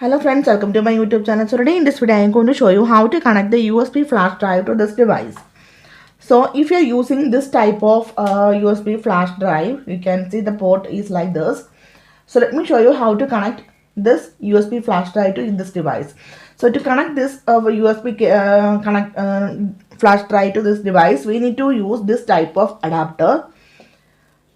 Hello friends, welcome to my YouTube channel. So today in this video I am going to show you how to connect the USB flash drive to this device. So if you are using this type of USB flash drive, you can see the port is like this. So let me show you how to connect this USB flash drive to this device. So to connect this flash drive to this device, we need to use this type of adapter.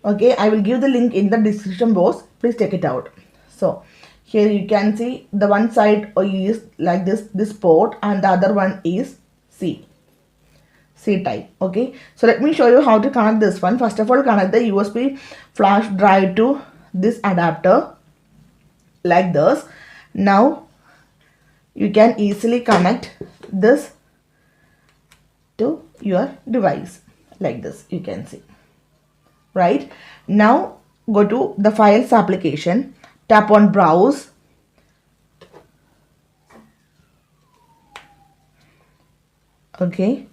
Okay, I will give the link in the description box. Please check it out. So here you can see the one side is like this port, and the other one is C type. Okay, so let me show you how to connect this one. First of all, connect the USB flash drive to this adapter like this. Now you can easily connect this to your device like this. You can see. Right, now go to the files application, tap on browse, okay.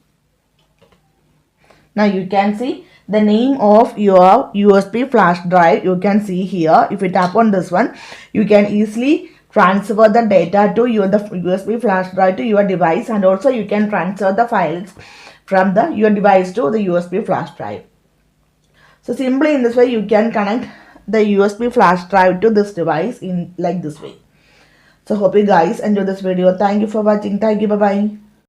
Now you can see the name of your USB flash drive. You can see here. If you tap on this one, you can easily transfer the data to the USB flash drive to your device, and also you can transfer the files from your device to the USB flash drive. So simply in this way you can connect the USB flash drive to this device in like this way. So hope you guys enjoy this video. Thank you for watching. Thank you. Bye bye.